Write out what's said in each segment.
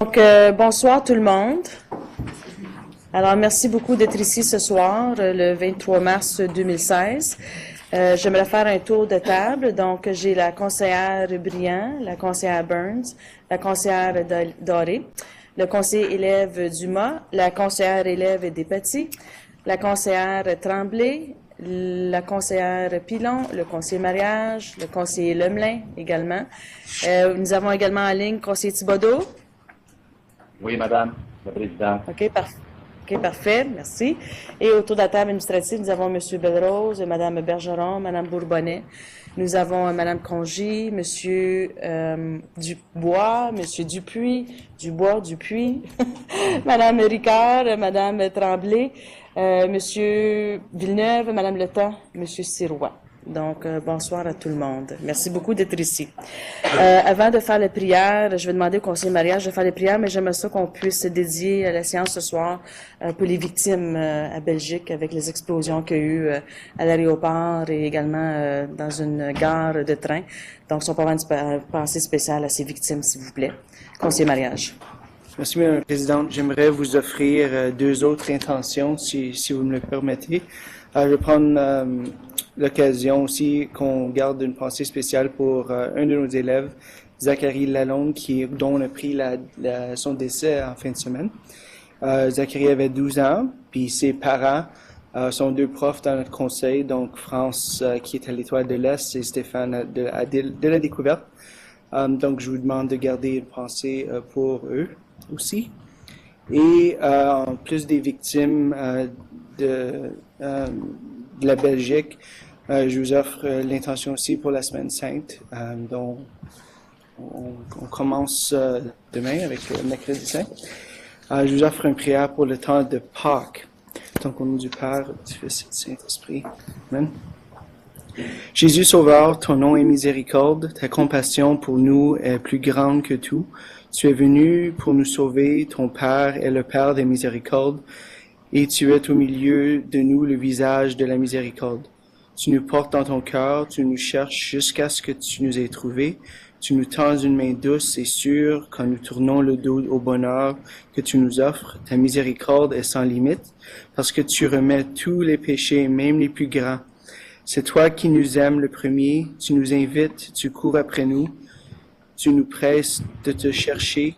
Donc, bonsoir tout le monde. Alors, merci beaucoup d'être ici ce soir, le 23 mars 2016. J'aimerais faire un tour de table. Donc, j'ai la conseillère Briand, la conseillère Burns, la conseillère Doré, le conseiller élève Dumas, la conseillère élève Despatie, la conseillère Tremblay, la conseillère Pilon, le conseiller mariage, le conseiller Lemelin également. Nous avons également en ligne le conseiller Thibodeau. Oui, Madame la Présidente. OK, parfait, merci. Et autour de la table administrative, nous avons M. Belrose, Mme Bergeron, Mme Bourbonnais. Nous avons Mme Crongy, M. Dubois, M. Dupuis, Mme Ricard, Mme Tremblay, M. Villeneuve, Mme Letang, M. Sirois. Donc, bonsoir à tout le monde. Merci beaucoup d'être ici. Avant de faire la prière, je vais demander au conseiller mariage de faire les prières, mais j'aimerais ça qu'on puisse dédier la séance ce soir pour les victimes à Belgique avec les explosions qu'il y a eu à l'aéroport et également dans une gare de train. Donc, si on peut avoir une pensée spéciale à ces victimes, s'il vous plaît. Conseiller mariage. Merci, Mme la Présidente. J'aimerais vous offrir deux autres intentions, si vous me le permettez. Je vais prendre l'occasion aussi qu'on garde une pensée spéciale pour un de nos élèves, Zachary Lalonde, dont on a pris son décès en fin de semaine. Zachary avait 12 ans, puis ses parents sont deux profs dans notre conseil, donc France qui est à l'Étoile de l'Est et Stéphane de la Découverte. Donc je vous demande de garder une pensée pour eux aussi. Et en plus des victimes de la Belgique, je vous offre l'intention aussi pour la Semaine Sainte, dont on commence demain avec le mercredi saint. Je vous offre une prière pour le temps de Pâques. Donc, au nom du Père, du Fils et du Saint-Esprit. Amen. Jésus Sauveur, ton nom est miséricorde, ta compassion pour nous est plus grande que tout. Tu es venu pour nous sauver, ton Père est le Père des miséricordes, et tu es au milieu de nous le visage de la miséricorde. Tu nous portes dans ton cœur, tu nous cherches jusqu'à ce que tu nous aies trouvés. Tu nous tends une main douce et sûre quand nous tournons le dos au bonheur que tu nous offres. Ta miséricorde est sans limite, parce que tu remets tous les péchés, même les plus grands. C'est toi qui nous aimes le premier, tu nous invites, tu cours après nous, tu nous presses de te chercher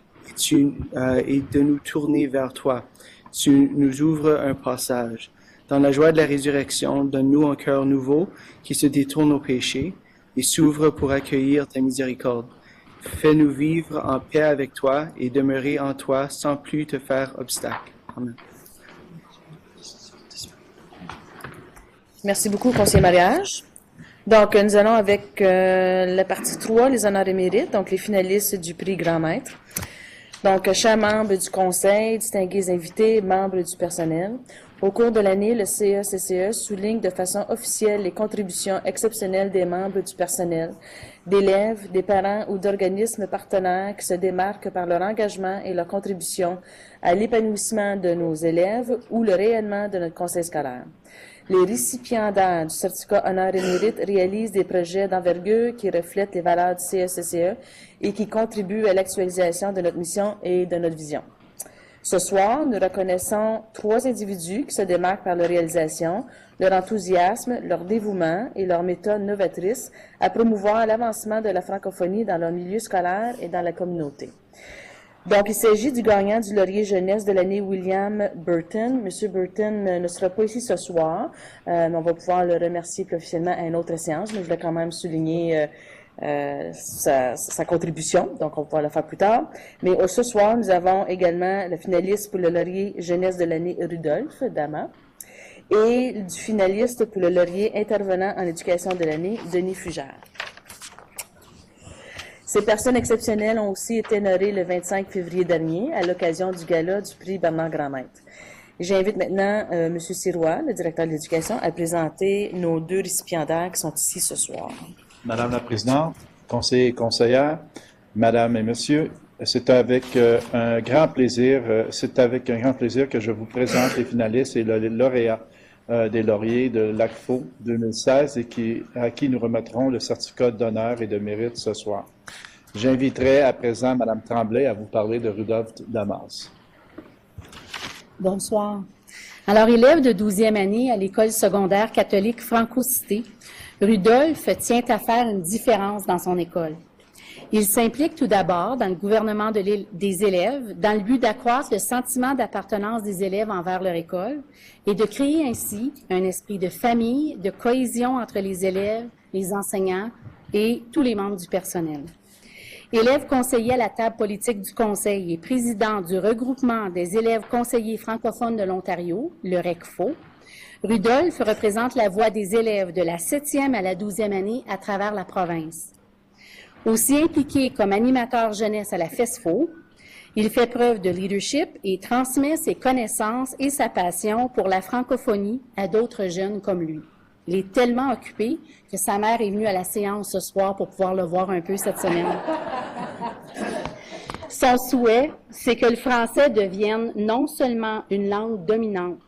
et de nous tourner vers toi. Tu nous ouvres un passage. Dans la joie de la résurrection, donne-nous un cœur nouveau qui se détourne au péché et s'ouvre pour accueillir ta miséricorde. Fais-nous vivre en paix avec toi et demeurer en toi sans plus te faire obstacle. Amen. Merci beaucoup, conseiller mariage. Donc, nous allons avec la partie 3, les honneurs et mérites, donc les finalistes du prix Grand Maître. Donc, chers membres du conseil, distingués invités, membres du personnel, au cours de l'année, le CECCE souligne de façon officielle les contributions exceptionnelles des membres du personnel, d'élèves, des parents ou d'organismes partenaires qui se démarquent par leur engagement et leur contribution à l'épanouissement de nos élèves ou le rayonnement de notre conseil scolaire. Les récipiendaires du certificat honneur et mérite réalisent des projets d'envergure qui reflètent les valeurs du CECCE et qui contribuent à l'actualisation de notre mission et de notre vision. Ce soir, nous reconnaissons 3 individus qui se démarquent par leur réalisation, leur enthousiasme, leur dévouement et leur méthode novatrice à promouvoir l'avancement de la francophonie dans leur milieu scolaire et dans la communauté. Donc, il s'agit du gagnant du laurier jeunesse de l'année, William Burton. Monsieur Burton ne sera pas ici ce soir, mais on va pouvoir le remercier plus officiellement à une autre séance, mais je voulais quand même souligner sa contribution, donc on va pouvoir le faire plus tard. Mais ce soir, nous avons également le finaliste pour le laurier jeunesse de l'année, Rudolph Dama, et du finaliste pour le laurier intervenant en éducation de l'année, Denis Fugère. Ces personnes exceptionnelles ont aussi été honorées le 25 février dernier à l'occasion du gala du prix Bernard Grandmaître. J'invite maintenant M. Sirois, le directeur de l'éducation, à présenter nos 2 récipiendaires qui sont ici ce soir. Madame la Présidente, conseillers et conseillères, Madame et Monsieur, c'est avec un grand plaisir que je vous présente les finalistes et les lauréats des lauriers de l'ACFO 2016 et à qui nous remettrons le certificat d'honneur et de mérite ce soir. J'inviterai à présent Mme Tremblay à vous parler de Rudolf Damas. Bonsoir. Alors, élève de 12e année à l'école secondaire catholique Franco-Cité, Rudolf tient à faire une différence dans son école. Il s'implique tout d'abord dans le gouvernement des élèves dans le but d'accroître le sentiment d'appartenance des élèves envers leur école et de créer ainsi un esprit de famille, de cohésion entre les élèves, les enseignants et tous les membres du personnel. Élève conseiller à la table politique du Conseil et président du regroupement des élèves conseillers francophones de l'Ontario, le RECFO, Rudolf représente la voix des élèves de la 7e à la 12e année à travers la province. Aussi impliqué comme animateur jeunesse à la FESFO, il fait preuve de leadership et transmet ses connaissances et sa passion pour la francophonie à d'autres jeunes comme lui. Il est tellement occupé que sa mère est venue à la séance ce soir pour pouvoir le voir un peu cette semaine. Son souhait, c'est que le français devienne non seulement une langue dominante,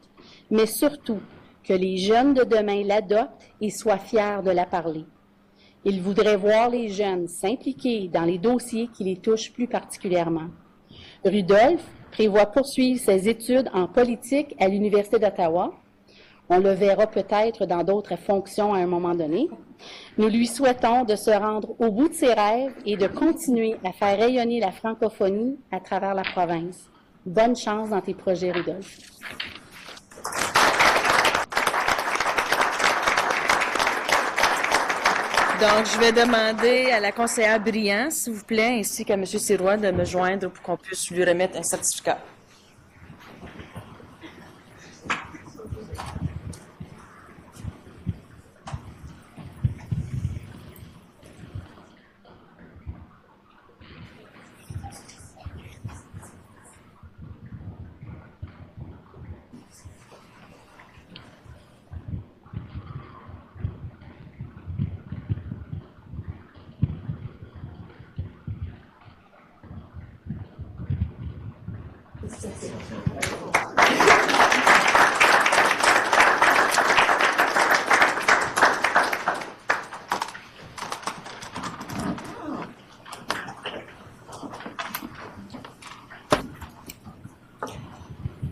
mais surtout que les jeunes de demain l'adoptent et soient fiers de la parler. Il voudrait voir les jeunes s'impliquer dans les dossiers qui les touchent plus particulièrement. Rudolf prévoit poursuivre ses études en politique à l'Université d'Ottawa. On le verra peut-être dans d'autres fonctions à un moment donné. Nous lui souhaitons de se rendre au bout de ses rêves et de continuer à faire rayonner la francophonie à travers la province. Bonne chance dans tes projets, Rudolf. Donc, je vais demander à la conseillère Briand, s'il vous plaît, ainsi qu'à M. Sirois de me joindre pour qu'on puisse lui remettre un certificat.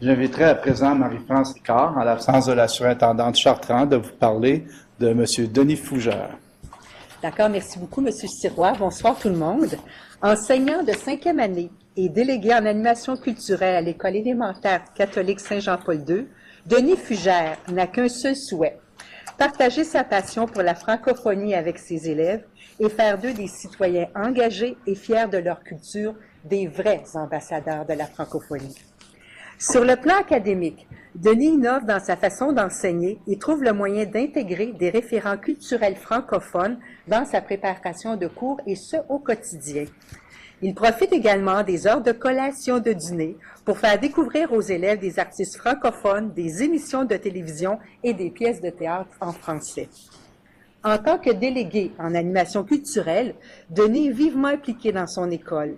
J'inviterai à présent Marie-France Ricard, en l'absence de la surintendante Chartrand, de vous parler de M. Denis Fougère. D'accord, merci beaucoup, M. Sirois. Bonsoir tout le monde. Enseignant de 5e année et délégué en animation culturelle à l'école élémentaire catholique Saint-Jean-Paul II, Denis Fougère n'a qu'un seul souhait, partager sa passion pour la francophonie avec ses élèves et faire d'eux des citoyens engagés et fiers de leur culture, des vrais ambassadeurs de la francophonie. Sur le plan académique, Denis innove dans sa façon d'enseigner et trouve le moyen d'intégrer des référents culturels francophones dans sa préparation de cours et ce, au quotidien. Il profite également des heures de collation de dîner pour faire découvrir aux élèves des artistes francophones, des émissions de télévision et des pièces de théâtre en français. En tant que délégué en animation culturelle, Denis est vivement impliqué dans son école.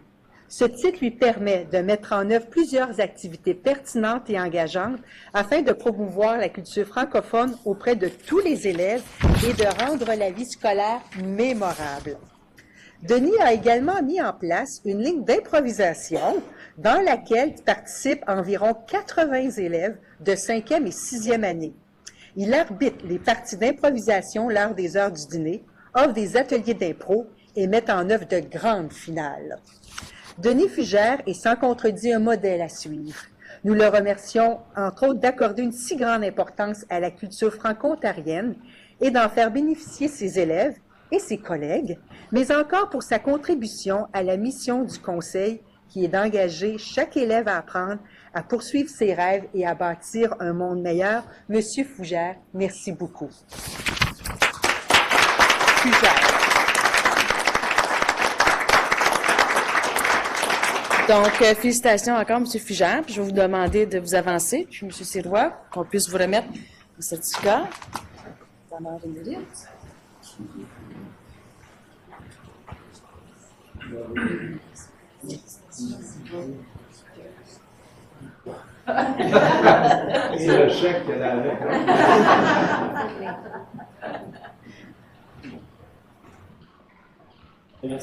Ce titre lui permet de mettre en œuvre plusieurs activités pertinentes et engageantes afin de promouvoir la culture francophone auprès de tous les élèves et de rendre la vie scolaire mémorable. Denis a également mis en place une ligne d'improvisation dans laquelle participent environ 80 élèves de 5e et 6e année. Il arbitre les parties d'improvisation lors des heures du dîner, offre des ateliers d'impro et met en œuvre de grandes finales. Denis Fougère est sans contredit un modèle à suivre. Nous le remercions, entre autres, d'accorder une si grande importance à la culture franco-ontarienne et d'en faire bénéficier ses élèves et ses collègues, mais encore pour sa contribution à la mission du Conseil qui est d'engager chaque élève à apprendre, à poursuivre ses rêves et à bâtir un monde meilleur. Monsieur Fougère, merci beaucoup. Fougère. Donc, félicitations encore, M. Fougère. Puis je vais vous demander de vous avancer, puis M. Sirois, qu'on puisse vous remettre le certificat. C'est le chèque qu'elle a avec. Nous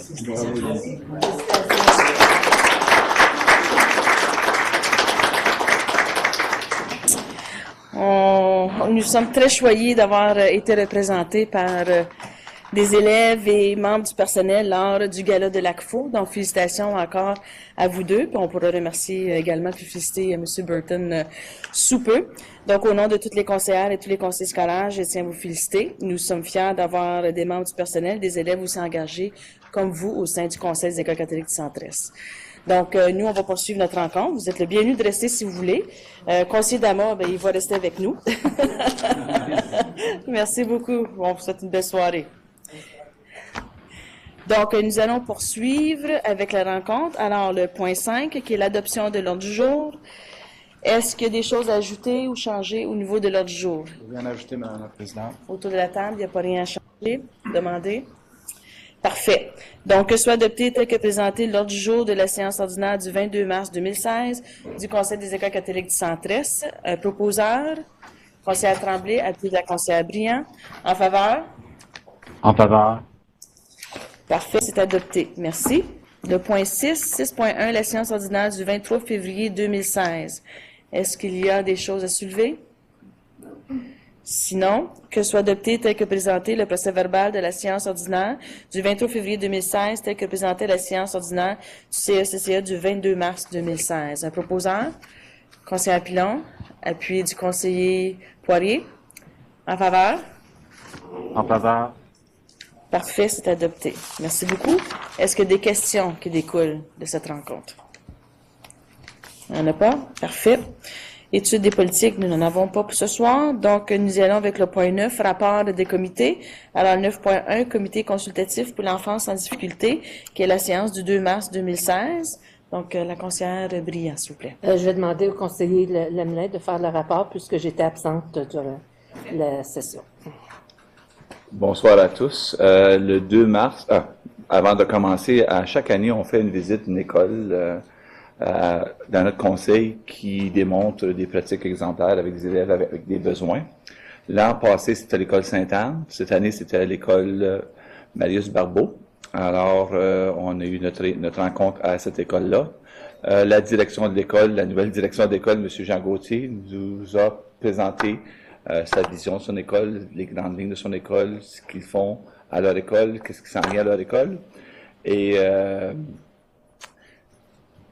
sommes très choyés d'avoir été représentés par des élèves et membres du personnel lors du gala de l'ACFO. Donc, félicitations encore à vous deux. Puis on pourra remercier également puis féliciter M. Burton sous peu. Donc, au nom de toutes les conseillères et tous les conseillers scolaires, je tiens à vous féliciter. Nous sommes fiers d'avoir des membres du personnel, des élèves aussi engagés comme vous au sein du Conseil des écoles catholiques du Centre-Est. Donc, nous, on va poursuivre notre rencontre. Vous êtes le bienvenu de rester si vous voulez. Conseiller Dama, ben, il va rester avec nous. Merci beaucoup. On vous souhaite une belle soirée. Donc, nous allons poursuivre avec la rencontre. Alors, le point 5, qui est l'adoption de l'ordre du jour. Est-ce qu'il y a des choses à ajouter ou changer au niveau de l'ordre du jour? Rien à ajouter, Madame la Présidente. Autour de la table, il n'y a pas rien à changer. Demandez. Parfait. Donc, que soit adopté tel que présenté l'ordre du jour de la séance ordinaire du 22 mars 2016 du Conseil des écoles catholiques du Centre-Est. Proposeur, conseillère Tremblay, appui de la conseillère Briand. En faveur? En faveur. Parfait, c'est adopté. Merci. Le point 6, 6.1, la séance ordinaire du 23 février 2016. Est-ce qu'il y a des choses à soulever? Sinon, que soit adopté tel que présenté le procès-verbal de la séance ordinaire du 23 février 2016 tel que présenté la séance ordinaire du CECCA du 22 mars 2016. Un proposeur, conseiller Pilon, appuyé du conseiller Poirier. En faveur? En faveur. Parfait, c'est adopté. Merci beaucoup. Est-ce qu'il y a des questions qui découlent de cette rencontre? Il n'y en a pas? Parfait. Études des politiques, nous n'en avons pas pour ce soir. Donc, nous y allons avec le point 9, rapport des comités. Alors, 9.1, comité consultatif pour l'enfance en difficulté, qui est la séance du 2 mars 2016. Donc, la conseillère Briand, s'il vous plaît. Je vais demander au conseiller Lemelin de faire le rapport puisque j'étais absente durant la session. Bonsoir à tous. Le 2 mars, avant de commencer, à chaque année, on fait une visite d'une école dans notre conseil qui démontre des pratiques exemplaires avec des élèves avec des besoins. L'an passé, c'était l'école Sainte-Anne. Cette année, c'était l'école Marius Barbeau. Alors, on a eu notre rencontre à cette école-là. La direction de l'école, la nouvelle direction de l'école, M. Jean Gauthier, nous a présenté sa vision de son école, les grandes lignes de son école, ce qu'ils font à leur école, qu'est-ce qui s'en vient à leur école. Et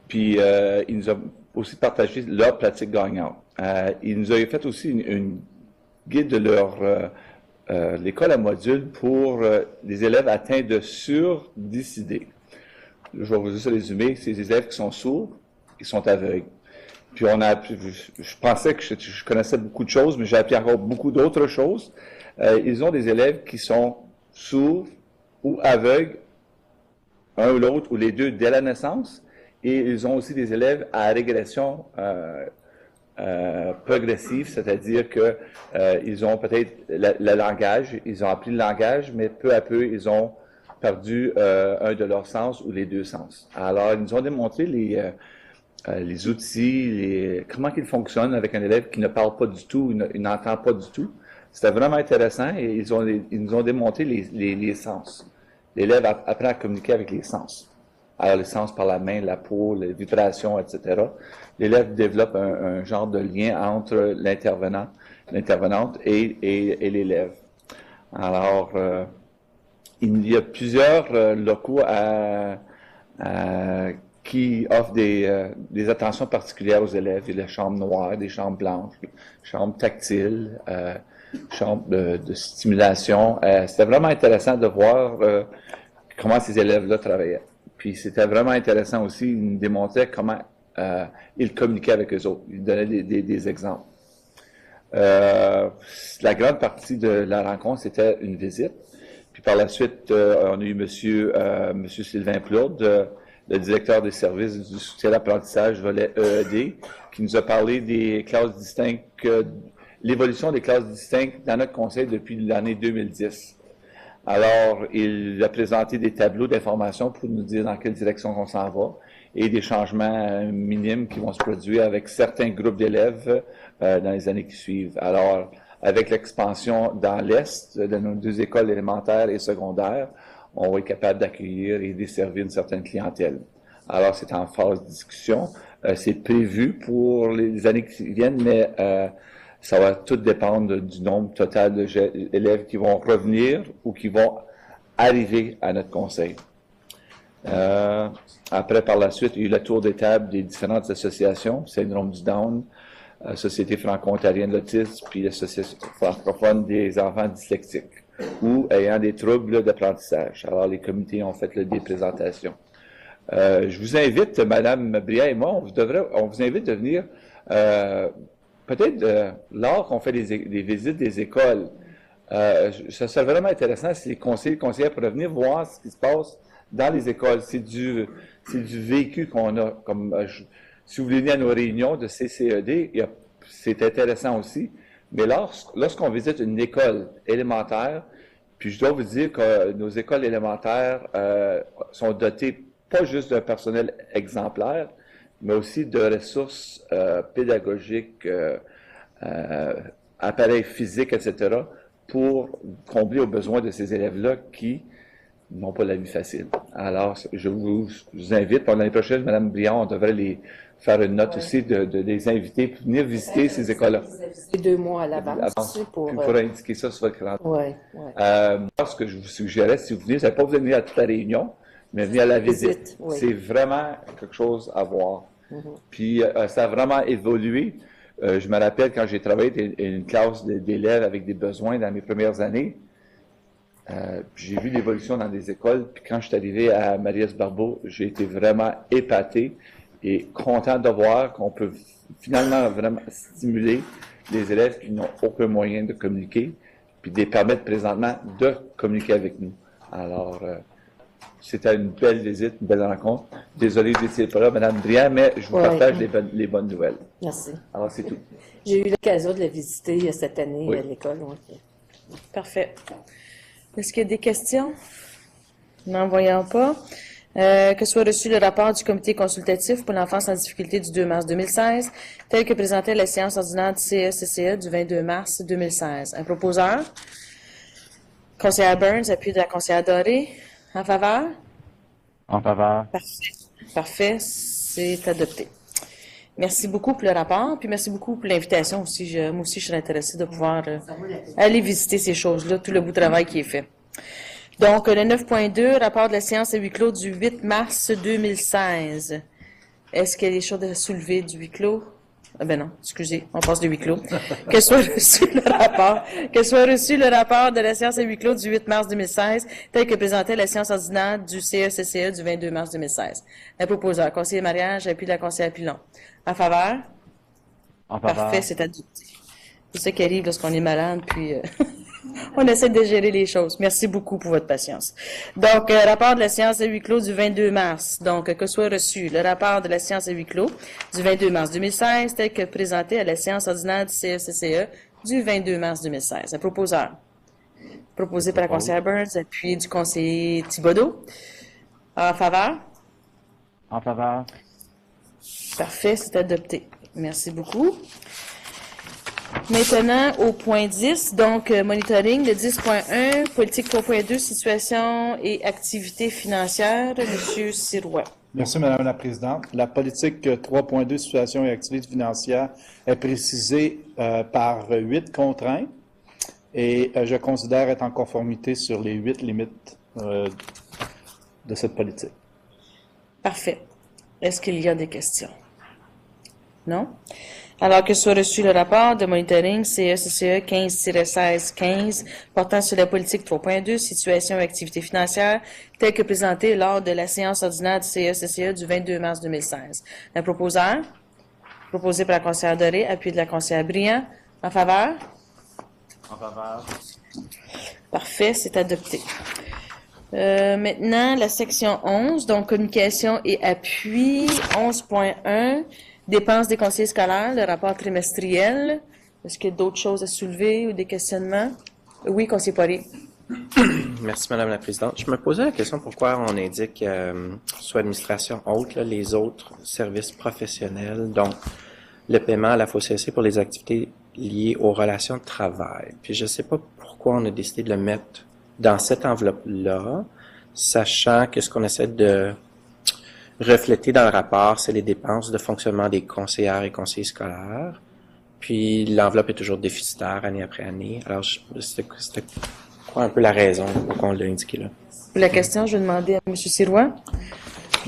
puis, il nous a aussi partagé leur pratique gagnante. Il nous a fait aussi une guide de leur l'école à module pour les élèves atteints de surdécidés. Je vais vous juste résumer, c'est des élèves qui sont sourds, qui sont aveugles. Puis je pensais que je connaissais beaucoup de choses, mais j'ai appris encore beaucoup d'autres choses. Ils ont des élèves qui sont sourds ou aveugles, un ou l'autre, ou les deux dès la naissance. Et ils ont aussi des élèves à régression progressive, c'est-à-dire que ils ont peut-être le langage, ils ont appris le langage, mais peu à peu, ils ont perdu un de leurs sens ou les deux sens. Alors, ils nous ont démontré les outils, comment ils fonctionnent avec un élève qui ne parle pas du tout, il n'entend pas du tout. C'était vraiment intéressant et ils nous ont démontré les sens. L'élève apprend à communiquer avec les sens. Alors, les sens par la main, la peau, les vibrations, etc. L'élève développe un genre de lien entre l'intervenante et l'élève. Alors, il y a plusieurs locaux qui offrent des attentions particulières aux élèves. Il y a des chambres noires, des chambres blanches, des chambres tactiles, chambres de stimulation. C'était vraiment intéressant de voir comment ces élèves-là travaillaient. Puis c'était vraiment intéressant aussi, ils nous démontraient comment ils communiquaient avec eux autres. Ils donnaient des exemples. La grande partie de la rencontre, c'était une visite. Puis par la suite, on a eu monsieur Sylvain Plourde, le directeur des services du soutien à l'apprentissage volet EED, qui nous a parlé des classes distinctes, l'évolution des classes distinctes dans notre conseil depuis l'année 2010. Alors, il a présenté des tableaux d'information pour nous dire dans quelle direction on s'en va et des changements minimes qui vont se produire avec certains groupes d'élèves dans les années qui suivent. Alors, avec l'expansion dans l'Est de nos deux écoles élémentaires et secondaires, on va être capable d'accueillir et desservir une certaine clientèle. Alors, c'est en phase de discussion. C'est prévu pour les années qui viennent, mais ça va tout dépendre du nombre total d'élèves qui vont revenir ou qui vont arriver à notre conseil. Après, par la suite, il y a eu la tour des tables des différentes associations, Syndrome du Down, Société franco-ontarienne de l'autisme, puis l'Association francophone des enfants dyslexiques ou ayant des troubles d'apprentissage. Alors, les comités ont fait des présentations. Je vous invite, Madame Bria et moi, on vous invite de venir, peut-être lors qu'on fait des visites des écoles. Ça serait vraiment intéressant si les conseillers pourraient venir voir ce qui se passe dans les écoles. C'est du vécu qu'on a. Si vous venez à nos réunions de CCED, c'est intéressant aussi. Mais lorsqu'on visite une école élémentaire, puis je dois vous dire que nos écoles élémentaires sont dotées pas juste d'un personnel exemplaire, mais aussi de ressources pédagogiques, appareils physiques, etc., pour combler aux besoins de ces élèves-là qui n'ont pas la vie facile. Alors, je vous invite, pour l'année prochaine, Mme Briand, on devrait faire une note aussi de les inviter pour venir visiter ces écoles-là. C'est 2 mois à l'avance. Puis vous pourrez indiquer ça sur votre calendrier. Oui. Ce que je vous suggérais, si vous venez, vous n'allez pas venir à toute la réunion, mais venir à la visite. Oui. C'est vraiment quelque chose à voir. Puis ça a vraiment évolué. Je me rappelle quand j'ai travaillé dans une classe d'élèves avec des besoins dans mes premières années, j'ai vu l'évolution dans des écoles. Puis quand je suis arrivé à Marius-Barbeau, j'ai été vraiment épaté et content de voir qu'on peut finalement vraiment stimuler les élèves qui n'ont aucun moyen de communiquer, puis de les permettre présentement de communiquer avec nous. Alors, c'était une belle visite, une belle rencontre. Désolé, je n'étais pas là, Mme Briand, mais je vous partage les bonnes nouvelles. Merci. Alors, c'est tout. J'ai eu l'occasion de la visiter cette année à l'école. Parfait. Est-ce qu'il y a des questions? N'en voyant pas. Que soit reçu le rapport du comité consultatif pour l'enfance en difficulté du 2 mars 2016, tel que présenté à la séance ordinaire du CECCE du 22 mars 2016. Un proposeur? Conseillère Burns, appui de la conseillère Doré. En faveur? En faveur. Parfait. C'est adopté. Merci beaucoup pour le rapport, puis merci beaucoup pour l'invitation aussi. Moi aussi, je serais intéressée de pouvoir aller visiter ces choses-là, tout le bout de travail qui est fait. Donc, le 9.2, rapport de la séance à huis clos du 8 mars 2016. Est-ce qu'il y a des choses à soulever du huis clos? Ah ben non, excusez, on passe du huis clos. Que soit reçu le rapport de la séance à huis clos du 8 mars 2016, tel que présenté à la séance ordinaire du CECCE du 22 mars 2016. Un proposeur, conseiller mariage, appui de la conseillère Pilon. En faveur? En faveur. Parfait, c'est adopté. C'est ça qui arrive lorsqu'on est malade, puis on essaie de gérer les choses. Merci beaucoup pour votre patience. Donc, rapport de la séance à huis clos du 22 mars. Donc, que soit reçu le rapport de la séance à huis clos du 22 mars 2016, tel que présenté à la séance ordinaire du CECCE du 22 mars 2016. Un proposeur. Proposé par la conseillère Burns, appuyé du conseiller Thibodeau. En faveur? En faveur. Parfait, c'est adopté. Merci beaucoup. Maintenant, au point 10, donc monitoring, le 10.1, politique 3.2, situation et activité financière. Monsieur Sirois. Merci, Madame la Présidente. La politique 3.2, situation et activité financière, est précisée par 8 contraintes et je considère être en conformité sur les 8 limites de cette politique. Parfait. Est-ce qu'il y a des questions? Non? Alors que soit reçu le rapport de monitoring CECCE 15-16-15 portant sur la politique 3.2, situation et activité financière, tel que présenté lors de la séance ordinaire du CECCE du 22 mars 2016. Un proposeur? Proposé par la conseillère Doré, appui de la conseillère Briand. En faveur? En faveur. Parfait, c'est adopté. Maintenant, la section 11, donc communication et appui, 11.1, dépenses des conseillers scolaires, le rapport trimestriel. Est-ce qu'il y a d'autres choses à soulever ou des questionnements? Oui, conseiller Poirier. Merci, Madame la Présidente. Je me posais la question pourquoi on indique soit administration haute, les autres services professionnels, donc le paiement à la FOCC pour les activités liées aux relations de travail. Puis je ne sais pas pourquoi on a décidé de le mettre dans cette enveloppe-là, sachant que ce qu'on essaie de refléter dans le rapport, c'est les dépenses de fonctionnement des conseillères et conseillers scolaires. Puis l'enveloppe est toujours déficitaire année après année. Alors, c'était quoi un peu la raison pourquoi on l'a indiqué là? Pour la question, je vais demander à M. Sirois.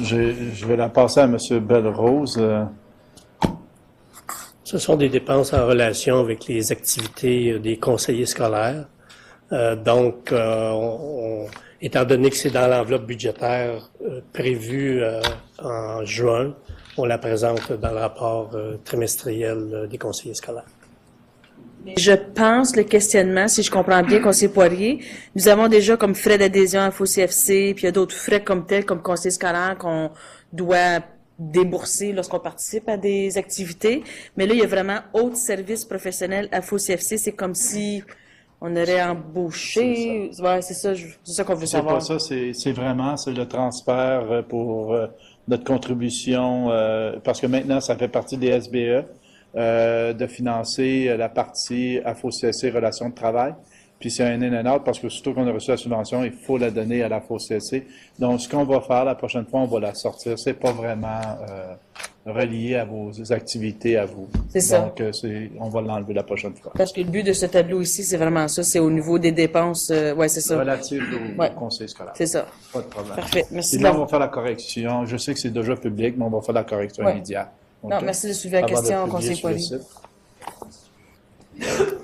Je vais la passer à M. Belle-Rose. Ce sont des dépenses en relation avec les activités des conseillers scolaires. Étant donné que c'est dans l'enveloppe budgétaire prévue en juin, on la présente dans le rapport trimestriel des conseillers scolaires. Je pense le questionnement, si je comprends bien, conseiller Poirier, nous avons déjà comme frais d'adhésion à FOCFC, puis il y a d'autres frais comme tels, comme conseiller scolaire, qu'on doit débourser lorsqu'on participe à des activités. Mais là, il y a vraiment autres services professionnels à FOCFC. C'est comme si on aurait embauché. Ouais, c'est ça qu'on veut savoir. C'est pas ça, c'est le transfert pour notre contribution, parce que maintenant, ça fait partie des SBE. De financer la partie FOCFC Relations de travail. Puis c'est un in and out parce que surtout qu'on a reçu la subvention, il faut la donner à la FOCFC. Donc, ce qu'on va faire la prochaine fois, on va la sortir. C'est pas vraiment relié à vos activités à vous. C'est ça. Donc, on va l'enlever la prochaine fois. Parce que le but de ce tableau ici, c'est vraiment ça. C'est au niveau des dépenses. Ouais, c'est ça. Relative au conseil scolaire. C'est ça. Pas de problème. Parfait. Merci. Et là, on va faire la correction. Je sais que c'est déjà public, mais on va faire la correction immédiate. Non, merci de suivre la question, conseiller Poirier.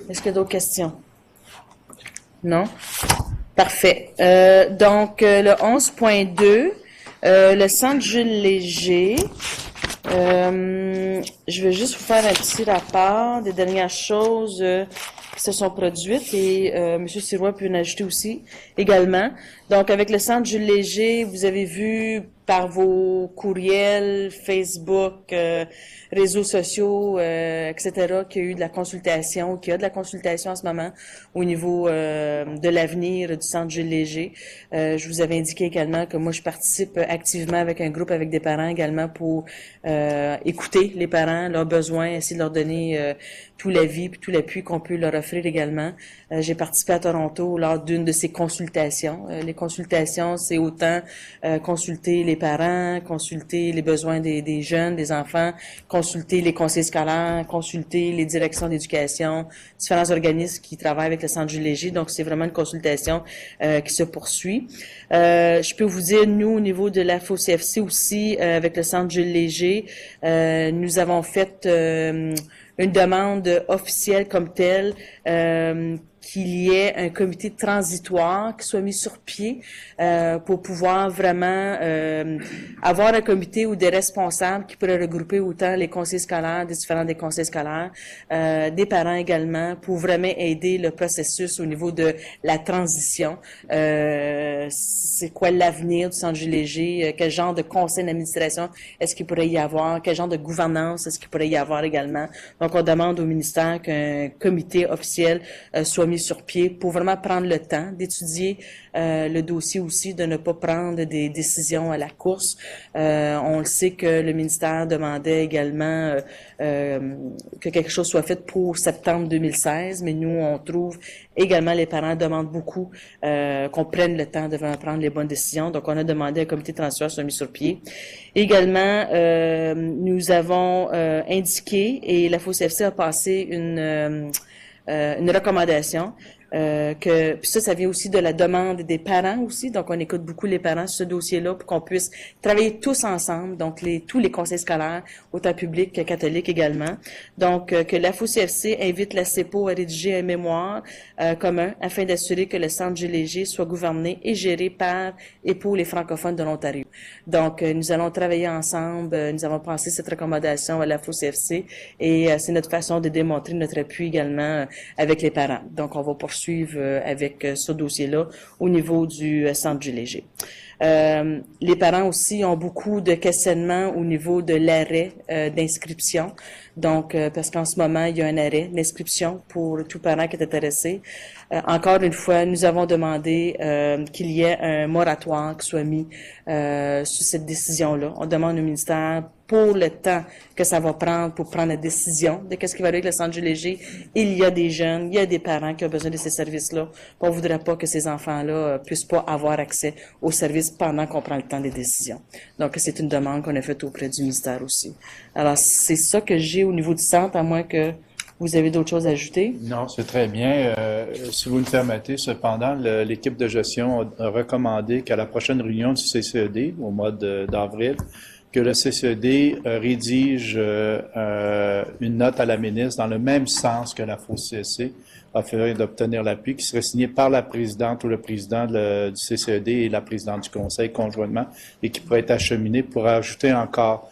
Est-ce qu'il y a d'autres questions? Non? Parfait. Donc, le 11.2, le centre Jules Léger. Je vais juste vous faire un petit rapport des dernières choses qui se sont produites et M. Sirois peut en ajouter aussi également. Donc, avec le centre Jules Léger, vous avez vu par vos courriels, Facebook, réseaux sociaux, etc., qu'il y a eu de la consultation, qu'il y a de la consultation en ce moment au niveau de l'avenir du centre Jules Léger. Je vous avais indiqué également que moi, je participe activement avec un groupe avec des parents également pour écouter les parents, leurs besoins, essayer de leur donner tout l'avis puis tout l'appui qu'on peut leur offrir également. J'ai participé à Toronto lors d'une de ces consultations. Les consultations, c'est autant consulter les parents, consulter les besoins des jeunes, des enfants, consulter les conseillers scolaires, consulter les directions d'éducation, différents organismes qui travaillent avec le centre Jules Léger. Donc, c'est vraiment une consultation qui se poursuit. Je peux vous dire, nous, au niveau de la FOCFC aussi, avec le centre Jules Léger, nous avons fait une demande officielle comme telle qu'il y ait un comité transitoire qui soit mis sur pied pour pouvoir vraiment avoir un comité ou des responsables qui pourraient regrouper autant les conseillers scolaires, des différents des conseils scolaires, des parents également, pour vraiment aider le processus au niveau de la transition. C'est quoi l'avenir du centre Jules Léger? Quel genre de conseil d'administration est-ce qu'il pourrait y avoir? Quel genre de gouvernance est-ce qu'il pourrait y avoir également? Donc, on demande au ministère qu'un comité officiel soit mis sur pied pour vraiment prendre le temps d'étudier le dossier aussi, de ne pas prendre des décisions à la course. On le sait que le ministère demandait également que quelque chose soit fait pour septembre 2016, mais nous, on trouve également, les parents demandent beaucoup qu'on prenne le temps de vraiment prendre les bonnes décisions. Donc, on a demandé un comité de transfert soit mis sur pied. Également, nous avons indiqué, et la FOCFC a passé une recommandation puis ça vient aussi de la demande des parents aussi. Donc, on écoute beaucoup les parents sur ce dossier-là pour qu'on puisse travailler tous ensemble, donc tous les conseils scolaires, autant publics que catholiques également. Donc, que la FOCFC invite la CEPO à rédiger un mémoire commun afin d'assurer que le centre Jules Léger soit gouverné et géré par et pour les francophones de l'Ontario. Donc, nous allons travailler ensemble. Nous avons pensé cette recommandation à la FOCFC et c'est notre façon de démontrer notre appui également avec les parents. Donc, on va poursuivre avec ce dossier-là au niveau du centre Jules Léger. Les parents aussi ont beaucoup de questionnements au niveau de l'arrêt d'inscription. Donc, parce qu'en ce moment, il y a un arrêt d'inscription pour tout parent qui est intéressé. Encore une fois, nous avons demandé qu'il y ait un moratoire qui soit mis sur cette décision-là. On demande au ministère pour le temps que ça va prendre pour prendre la décision de qu'est-ce qui va arriver avec le centre Jules Léger. Il y a des jeunes, il y a des parents qui ont besoin de ces services-là. On ne voudrait pas que ces enfants-là puissent pas avoir accès aux services pendant qu'on prend le temps des décisions. Donc, c'est une demande qu'on a faite auprès du ministère aussi. Alors, c'est ça que j'ai au niveau du centre, à moins que vous avez d'autres choses à ajouter. Non, c'est très bien. Si vous me permettez, cependant, l'équipe de gestion a recommandé qu'à la prochaine réunion du CCED, au mois d'avril, que le CCED rédige une note à la ministre dans le même sens que la FOCSC, afin d'obtenir l'appui, qui serait signé par la présidente ou le président du CCED et la présidente du conseil conjointement, et qui pourrait être acheminé pour ajouter encore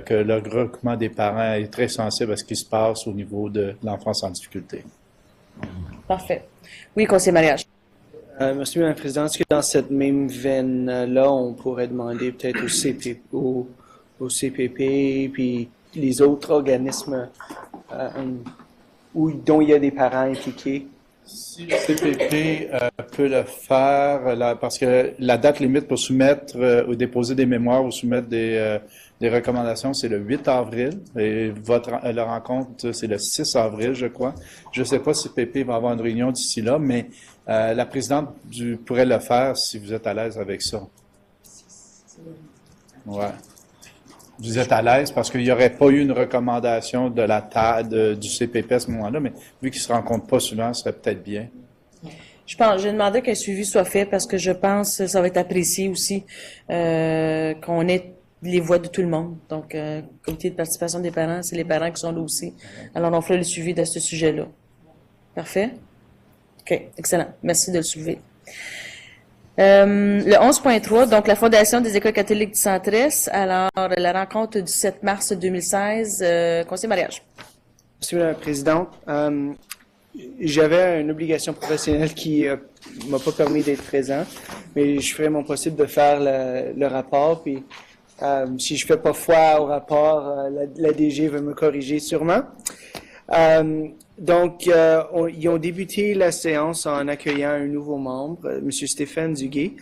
que le regroupement des parents est très sensible à ce qui se passe au niveau de l'enfance en difficulté. Parfait. Oui, conseiller mariage. Merci, Mme la Présidente. Est-ce que dans cette même veine-là, on pourrait demander peut-être au CPP puis les autres organismes dont il y a des parents impliqués? Si le CPP peut le faire, parce que la date limite pour soumettre ou déposer des mémoires ou soumettre des recommandations, c'est le 8 avril. Et la rencontre, c'est le 6 avril, je crois. Je ne sais pas si le CPP va avoir une réunion d'ici là, mais la présidente pourrait le faire si vous êtes à l'aise avec ça. Ouais. Vous êtes à l'aise parce qu'il n'y aurait pas eu une recommandation du CPP à ce moment-là, mais vu qu'ils ne se rencontrent pas souvent, ce serait peut-être bien. J'ai demandé qu'un suivi soit fait parce que je pense que ça va être apprécié aussi qu'on ait les voix de tout le monde. Donc, comité de participation des parents, c'est les parents qui sont là aussi. Alors, on fera le suivi de ce sujet-là. Parfait? OK, excellent. Merci de le soulever. Le 11.3, donc la Fondation des écoles catholiques du Centre-Est. Alors, la rencontre du 7 mars 2016, conseiller mariage. Merci, Mme la Présidente. J'avais une obligation professionnelle qui m'a pas permis d'être présent, mais je ferai mon possible de faire le rapport. Puis, si je fais pas foi au rapport, la DG va me corriger sûrement. Donc, ils ont débuté la séance en accueillant un nouveau membre, M. Stéphane Duguay,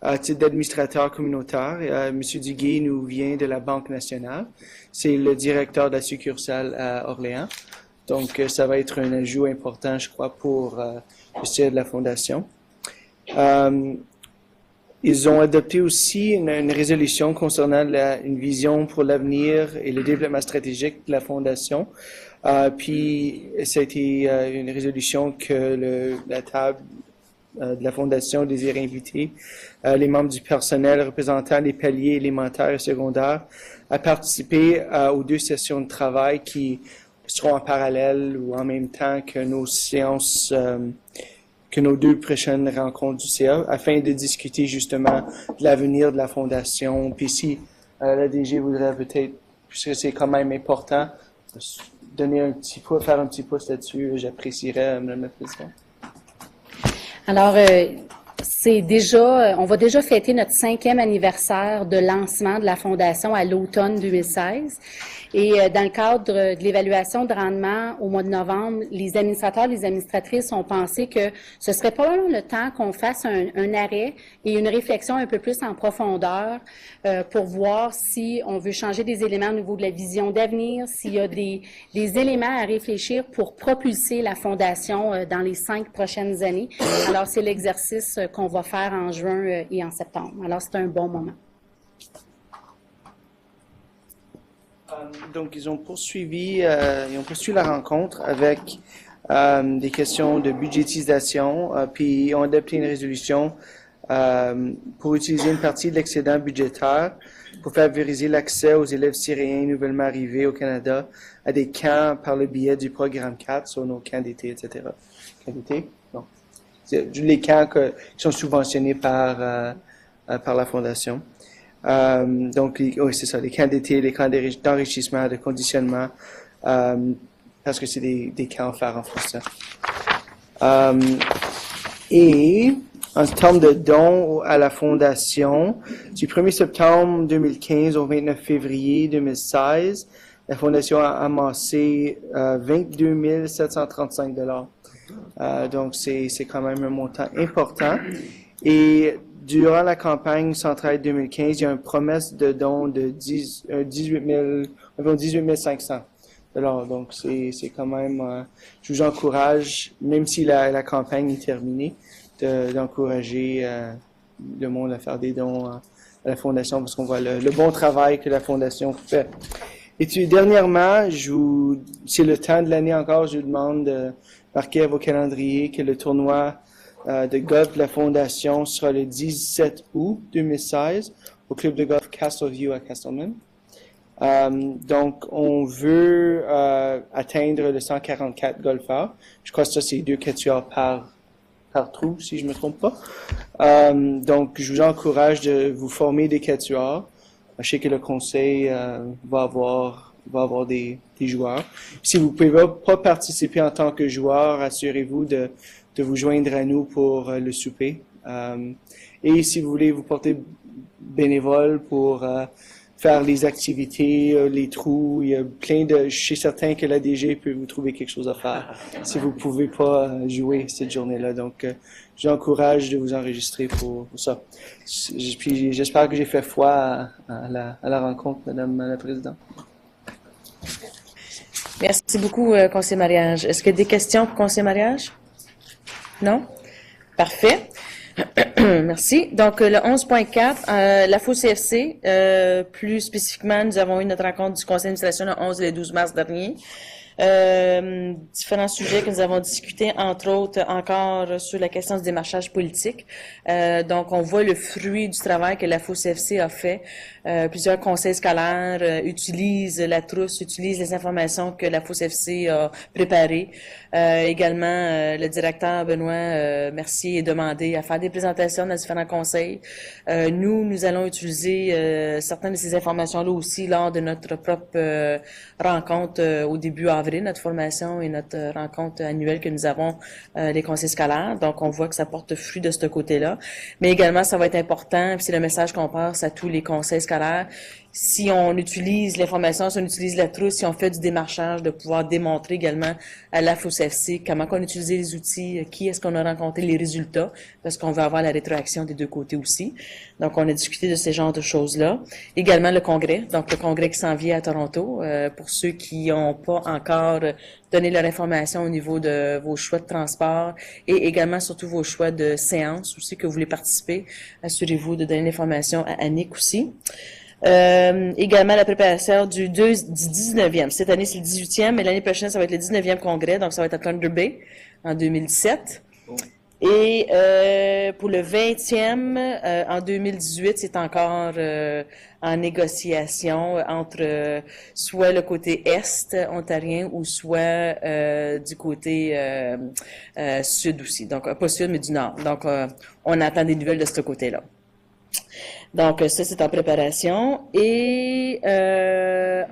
à titre d'administrateur communautaire. M. Duguay nous vient de la Banque nationale. C'est le directeur de la succursale à Orléans. Donc, ça va être un ajout important, je crois, pour le siège de la Fondation. Ils ont adopté aussi une résolution concernant une vision pour l'avenir et le développement stratégique de la Fondation. Puis, ça a été une résolution que la table de la Fondation désire inviter les membres du personnel représentant les paliers élémentaires et secondaires à participer aux 2 sessions de travail qui seront en parallèle ou en même temps que nos séances, que nos 2 prochaines rencontres du CA, afin de discuter justement de l'avenir de la Fondation. Puis si la DG voudrait peut-être, puisque c'est quand même important, faire un petit pouce là-dessus, j'apprécierais, Mme la Présidente. Alors, on va déjà fêter notre 5e anniversaire de lancement de la Fondation à l'automne 2016. Et dans le cadre de l'évaluation de rendement au mois de novembre, les administrateurs, les administratrices ont pensé que ce serait probablement le temps qu'on fasse un arrêt et une réflexion un peu plus en profondeur pour voir si on veut changer des éléments au niveau de la vision d'avenir, s'il y a des éléments à réfléchir pour propulser la Fondation dans les 5 prochaines années. Alors, c'est l'exercice qu'on va faire en juin et en septembre. Alors, c'est un bon moment. Donc, ils ont poursuivi la rencontre avec des questions de budgétisation, puis ils ont adopté une résolution pour utiliser une partie de l'excédent budgétaire pour favoriser l'accès aux élèves syriens nouvellement arrivés au Canada à des camps par le biais du programme 4 sur nos camps d'été, etc. Camps d'été? Non. C'est les camps qui sont subventionnés par la Fondation. Donc, oui, c'est ça, les camps d'été, les camps d'enrichissement, de conditionnement, parce que c'est des camps offerts en français. Et En termes de dons à la Fondation, du 1er septembre 2015 au 29 février 2016, la Fondation a amassé 22 735 $. Donc, c'est quand même un montant important. Et durant la campagne Centraide 2015, il y a une promesse de dons de environ 18 500 $. Donc, c'est quand même, je vous encourage, même si la campagne est terminée, d'encourager le monde à faire des dons à la Fondation parce qu'on voit le bon travail que la Fondation fait. Et puis, dernièrement, c'est le temps de l'année encore, je vous demande de marquer à vos calendriers que le tournoi de golf de la Fondation sera le 17 août 2016 au club de golf Castleview à Castleman. Donc, on veut atteindre le 144 golfeurs. Je crois que ça, c'est 2 quatuors par trou, si je me trompe pas. Donc, je vous encourage de vous former des quatuors. Je sais que le conseil va avoir des joueurs. Si vous pouvez pas participer en tant que joueur, assurez-vous de vous joindre à nous pour le souper. Et si vous voulez vous porter bénévole pour faire les activités, les trous, il y a je suis certain que la DG peut vous trouver quelque chose à faire si vous pouvez pas jouer cette journée-là. Donc, j'encourage de vous enregistrer pour ça. Puis, j'espère que j'ai fait foi à la rencontre, Madame la Présidente. Merci beaucoup, conseiller mariage. Est-ce qu'il y a des questions pour conseiller mariage? Non? Parfait. Merci. Donc, le 11.4, la FOCFC, plus spécifiquement, nous avons eu notre rencontre du conseil d'administration le 11 et le 12 mars dernier. Différents sujets que nous avons discutés, entre autres encore sur la question du démarchage politique. Donc, on voit le fruit du travail que la FOCFC a fait. Plusieurs conseils scolaires utilisent la trousse, utilisent les informations que la FOCFC a préparées. Également, le directeur Benoît Mercier est demandé à faire des présentations dans différents conseils. Nous allons utiliser certaines de ces informations-là aussi lors de notre propre rencontre au début avril, notre formation et notre rencontre annuelle que nous avons les conseils scolaires. Donc, on voit que ça porte fruit de ce côté-là. Mais également, ça va être important, puis c'est le message qu'on passe à tous les conseils scolaires. Si on utilise l'information, si on utilise la trousse, si on fait du démarchage, de pouvoir démontrer également à la FOCFC comment on utilise les outils, qui est-ce qu'on a rencontré, les résultats, parce qu'on veut avoir la rétroaction des deux côtés aussi. Donc, on a discuté de ces genres de choses-là. Également, le congrès, donc le congrès qui s'en vient à Toronto, pour ceux qui n'ont pas encore donné leur information au niveau de vos choix de transport et également surtout vos choix de séance aussi que vous voulez participer. Assurez-vous de donner l'information à Annick aussi. Également la préparation du 19e. Cette année, c'est le 18e, mais l'année prochaine, ça va être le 19e congrès, donc ça va être à Thunder Bay en 2017. Et pour le 20e, en 2018, c'est encore en négociation entre soit le côté est ontarien ou soit du côté sud aussi. Donc, pas sud, mais du nord. Donc, on attend des nouvelles de ce côté-là. Donc, ça, c'est en préparation. Et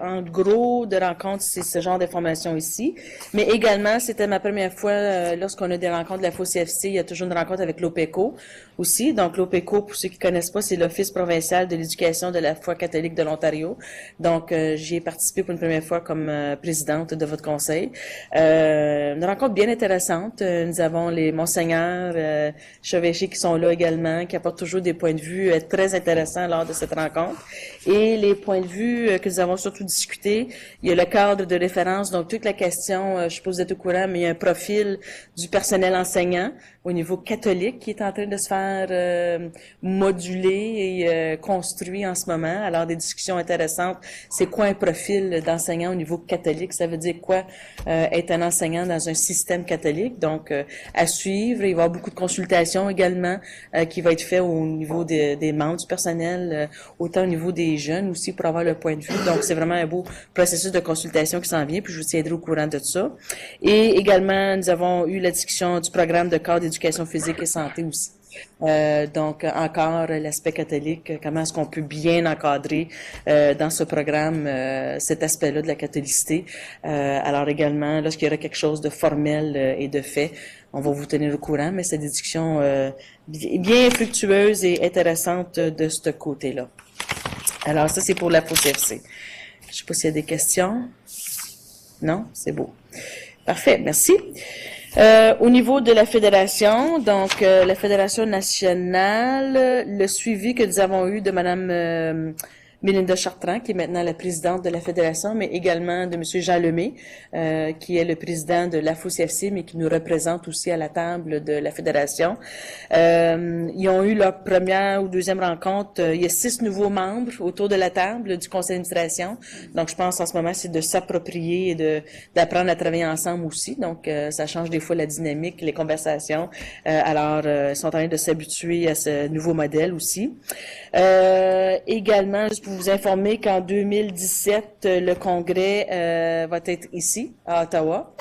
en gros, de rencontres, c'est ce genre d'informations ici. Mais également, c'était ma première fois, lorsqu'on a des rencontres de la FOCFC, il y a toujours une rencontre avec l'OPECO aussi. Donc, l'OPECO, pour ceux qui connaissent pas, c'est l'Office provincial de l'éducation de la foi catholique de l'Ontario. Donc, j'y ai participé pour une première fois comme présidente de votre conseil. Une rencontre bien intéressante. Nous avons les monseigneurs chevêchés qui sont là également, qui apportent toujours des points de vue très intéressants lors de cette rencontre. Et les points de vue que nous avons surtout discutés, il y a le cadre de référence, donc toute la question, je suppose que vous êtes au courant, mais il y a un profil du personnel enseignant au niveau catholique qui est en train de se faire moduler et construit en ce moment. Alors, des discussions intéressantes. C'est quoi un profil d'enseignant au niveau catholique? Ça veut dire quoi être un enseignant dans un système catholique? Donc, à suivre. Il va y avoir beaucoup de consultations également qui va être fait au niveau des membres du personnel, autant au niveau des jeunes aussi pour avoir le point de vue. Donc, c'est vraiment un beau processus de consultation qui s'en vient, puis je vous tiendrai au courant de ça. Et également, nous avons eu la discussion du programme de cadre d'éducation physique et santé aussi. Donc, encore l'aspect catholique, comment est-ce qu'on peut bien encadrer dans ce programme cet aspect-là de la catholicité. Alors également, lorsqu'il y aura quelque chose de formel et de fait, on va vous tenir au courant, mais c'est des discussions bien fructueuses et intéressantes de ce côté-là. Alors, ça, c'est pour la FOCFC. Je sais pas s'il y a des questions. Non? C'est beau. Parfait, merci. Au niveau de la fédération, donc la fédération nationale, le suivi que nous avons eu de Madame Mélinda Chartrand, qui est maintenant la présidente de la fédération, mais également de Monsieur Jean Lemay, qui est le président de la FOCFC, mais qui nous représente aussi à la table de la fédération. Ils ont eu leur première ou deuxième rencontre. Il y a 6 nouveaux membres autour de la table du conseil d'administration. Donc, je pense en ce moment, c'est de s'approprier et d'apprendre à travailler ensemble aussi. Donc, ça change des fois la dynamique, les conversations. Alors, ils sont en train de s'habituer à ce nouveau modèle aussi. Également, juste pour vous informer qu'en 2017, le congrès va être ici, à Ottawa.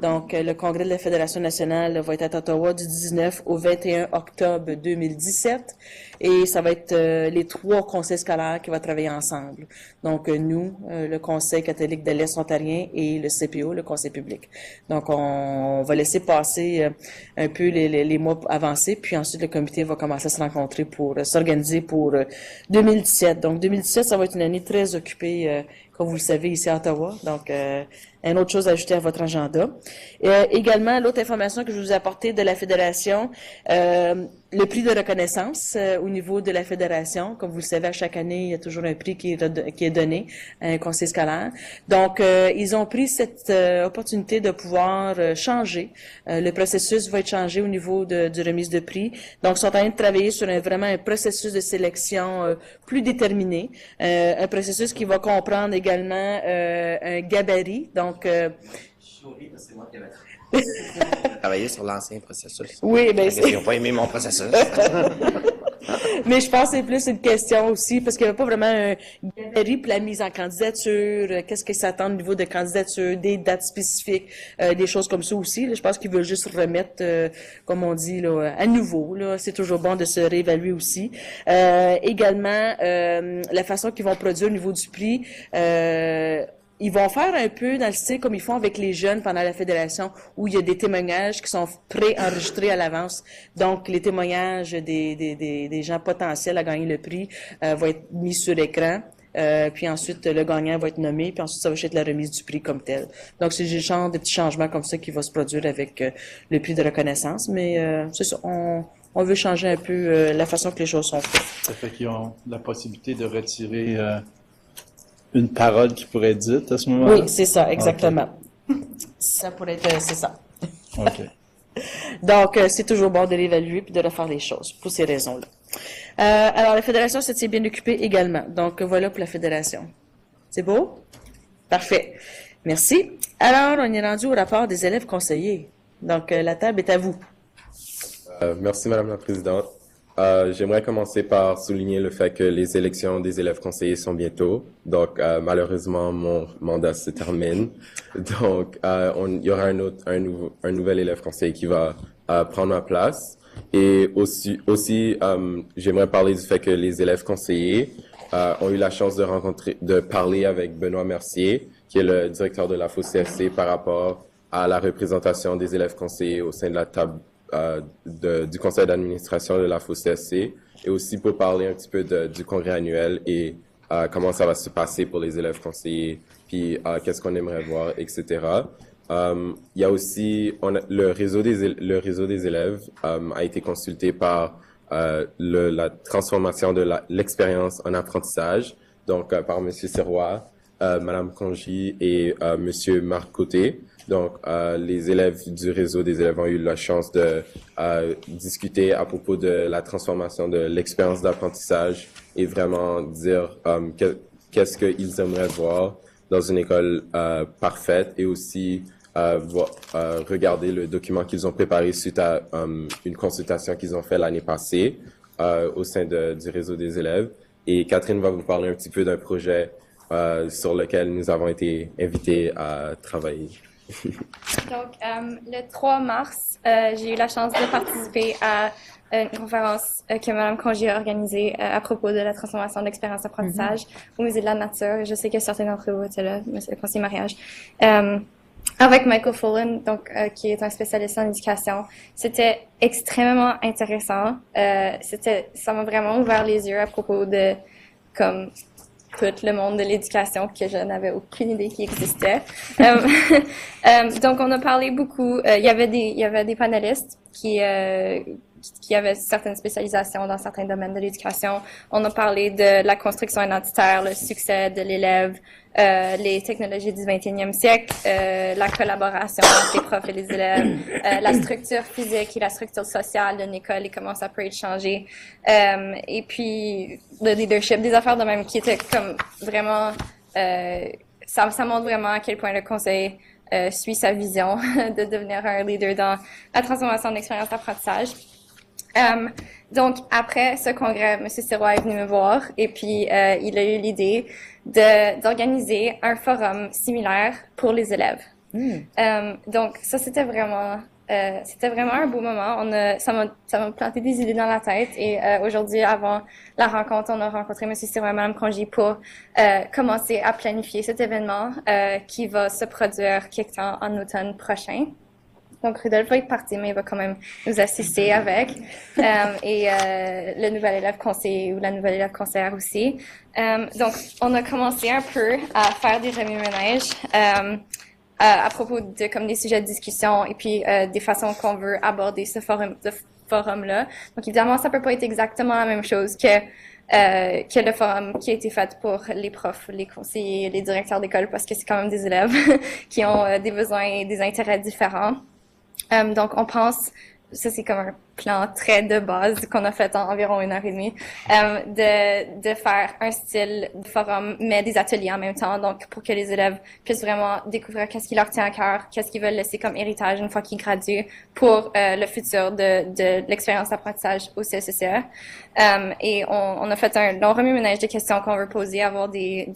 Donc, le congrès de la Fédération nationale va être à Ottawa du 19 au 21 octobre 2017. Et ça va être les 3 conseils scolaires qui vont travailler ensemble. Donc, nous, le Conseil catholique de l'Est ontarien et le CPO, le Conseil public. Donc, on va laisser passer un peu les mois avancés, puis ensuite, le comité va commencer à se rencontrer pour s'organiser pour 2017. Donc, 2017, ça va être une année très occupée, comme vous le savez, ici à Ottawa. Donc, une autre chose à ajouter à votre agenda. Également, l'autre information que je vous ai apportée de la Fédération, le prix de reconnaissance au niveau de la Fédération. Comme vous le savez, à chaque année, il y a toujours un prix qui est donné à un conseil scolaire. Donc, ils ont pris cette opportunité de pouvoir changer. Le processus va être changé au niveau du remise de prix. Donc, ils sont en train de travailler sur vraiment un processus de sélection plus déterminé. Un processus qui va comprendre également un gabarit. Donc, c'est moi qui travailler sur l'ancien processus. Oui, bien ils n'ont pas aimé mon processus. Mais je pense que c'est plus une question aussi, parce qu'il n'y avait pas vraiment un gabarit pour la mise en candidature, qu'est-ce qu'ils s'attendent au niveau de candidature, des dates spécifiques, des choses comme ça aussi. Là, je pense qu'ils veulent juste remettre, comme on dit, là, à nouveau. Là, c'est toujours bon de se réévaluer aussi. Également, la façon qu'ils vont produire au niveau du prix, ils vont faire un peu dans le style comme ils font avec les jeunes pendant la fédération, où il y a des témoignages qui sont pré-enregistrés à l'avance. Donc, les témoignages des gens potentiels à gagner le prix vont être mis sur l'écran. Puis ensuite, le gagnant va être nommé, puis ensuite, ça va être la remise du prix comme tel. Donc, c'est des genre de petits changements comme ça qui vont se produire avec le prix de reconnaissance. Mais c'est ça, on veut changer un peu la façon que les choses sont faites. Ça fait qu'ils ont la possibilité de retirer une parole qui pourrait être dite à ce moment-là? Oui, c'est ça, exactement. Okay. Ça pourrait être, c'est ça. OK. Donc, c'est toujours bon de l'évaluer puis de refaire les choses pour ces raisons-là. Alors, la Fédération se tient bien occupée également. Donc, voilà pour la Fédération. C'est beau? Parfait. Merci. Alors, on est rendu au rapport des élèves conseillers. Donc, la table est à vous. Merci, Madame la Présidente. J'aimerais commencer par souligner le fait que les élections des élèves conseillers sont bientôt. Donc, malheureusement, mon mandat se termine. Donc, il y aura un nouvel élève conseiller qui va prendre ma place. Et aussi, j'aimerais parler du fait que les élèves conseillers ont eu la chance de parler avec Benoît Mercier, qui est le directeur de la FOCFC, par rapport à la représentation des élèves conseillers au sein de la table du conseil d'administration de la FOCFC, et aussi pour parler un petit peu du congrès annuel et comment ça va se passer pour les élèves conseillers, puis qu'est-ce qu'on aimerait voir, etc. Il y a aussi le réseau des élèves a été consulté par la transformation de l'expérience en apprentissage, donc par M. Sirois, Mme Congy et M. Marc Côté. Donc, les élèves du réseau des élèves ont eu la chance de discuter à propos de la transformation de l'expérience d'apprentissage et vraiment dire qu'est-ce qu'ils aimeraient voir dans une école parfaite, et aussi regarder le document qu'ils ont préparé suite à une consultation qu'ils ont fait l'année passée au sein du réseau des élèves. Et Catherine va vous parler un petit peu d'un projet sur lequel nous avons été invités à travailler. Donc, le 3 mars, j'ai eu la chance de participer à une conférence que Mme Congy a organisée à propos de la transformation de l'expérience d'apprentissage au Musée de la Nature. Je sais que certains d'entre vous étaient là, Monsieur le conseiller mariage. avec Michael Fullen, donc qui est un spécialiste en éducation. C'était extrêmement intéressant. Ça m'a vraiment ouvert les yeux à propos de comme tout le monde de l'éducation que je n'avais aucune idée qui existait. Donc on a parlé beaucoup. Il y avait des panélistes qui avaient certaines spécialisations dans certains domaines de l'éducation. On a parlé de la construction identitaire, le succès de l'élève, les technologies du 21e siècle, la collaboration entre les profs et les élèves, la structure physique et la structure sociale d'une école et comment ça peut être changé. Et puis, le leadership, des affaires de même qui étaient comme vraiment... ça montre vraiment à quel point le conseil suit sa vision de devenir un leader dans la transformation de l'expérience d'apprentissage. Donc, après ce congrès, M. Sirois est venu me voir et puis il a eu l'idée d'organiser un forum similaire pour les élèves. Donc, ça, c'était vraiment un beau moment. Ça m'a planté des idées dans la tête et aujourd'hui, avant la rencontre, on a rencontré M. Sirois et Mme Crongy pour commencer à planifier cet événement qui va se produire quelque temps en automne prochain. Donc, Rudolph va être parti, mais il va quand même nous assister avec. Et le nouvel élève conseiller ou la nouvelle élève conseillère aussi. Donc, on a commencé un peu à faire des remue-ménages à propos de comme des sujets de discussion et puis des façons qu'on veut aborder ce forum-là. Donc, évidemment, ça peut pas être exactement la même chose que le forum qui a été fait pour les profs, les conseillers, les directeurs d'école, parce que c'est quand même des élèves qui ont des besoins et des intérêts différents. Donc, on pense, ça c'est comme un plan très de base qu'on a fait en environ 1h30, de faire un style de forum, mais des ateliers en même temps, donc pour que les élèves puissent vraiment découvrir qu'est-ce qui leur tient à cœur, qu'est-ce qu'ils veulent laisser comme héritage une fois qu'ils graduent pour le futur de l'expérience d'apprentissage au CSCE. Et on a fait un long remue-ménage de questions qu'on veut poser, avoir des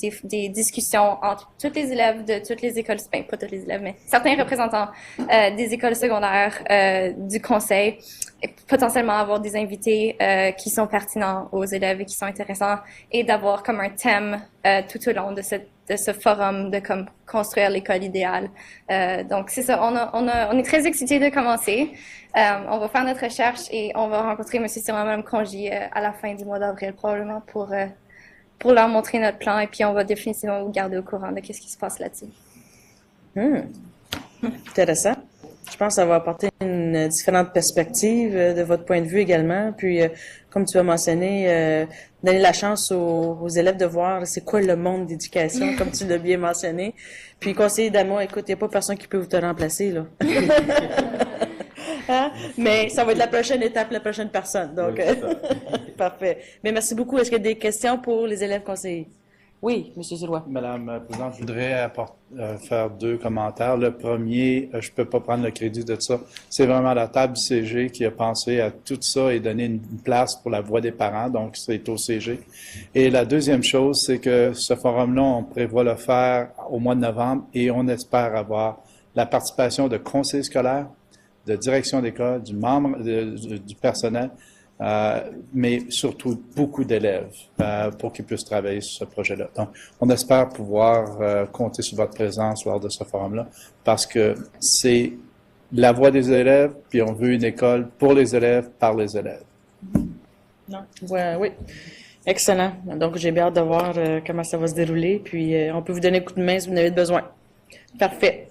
discussions entre tous les élèves de toutes les écoles, ben, pas tous les élèves, mais certains représentants des écoles secondaires, du conseil, et potentiellement avoir des invités qui sont pertinents aux élèves et qui sont intéressants, et d'avoir comme un thème tout au long de ce forum de comme construire l'école idéale. Donc c'est ça, on est très excités de commencer. On va faire notre recherche et on va rencontrer M. Sirois et Mme Crongy à la fin du mois d'avril probablement pour leur montrer notre plan, et puis on va définitivement vous garder au courant de ce qui se passe là-dessus. Intéressant. Je pense que ça va apporter une différente perspective de votre point de vue également. Puis, comme tu as mentionné, donner la chance aux élèves de voir c'est quoi le monde d'éducation, comme tu l'as bien mentionné. Puis, conseiller d'amour, écoute, il n'y a pas personne qui peut vous te remplacer, là. Hein? Mais ça va être la prochaine étape, la prochaine personne. Donc, oui, parfait. Mais merci beaucoup. Est-ce qu'il y a des questions pour les élèves conseillers? Oui, M. Sirois. Madame la Présidente, je voudrais faire 2 commentaires. Le premier, je ne peux pas prendre le crédit de ça. C'est vraiment la table du CG qui a pensé à tout ça et donné une place pour la voix des parents, donc c'est au CG. Et la deuxième chose, c'est que ce forum-là, on prévoit le faire au mois de novembre et on espère avoir la participation de conseillers scolaires, de direction d'école, du personnel, mais surtout beaucoup d'élèves pour qu'ils puissent travailler sur ce projet-là. Donc, on espère pouvoir compter sur votre présence lors de ce forum-là parce que c'est la voix des élèves, puis on veut une école pour les élèves, par les élèves. Non. Ouais, oui. Excellent. Donc, j'ai bien hâte de voir comment ça va se dérouler, puis on peut vous donner un coup de main si vous en avez besoin. Parfait.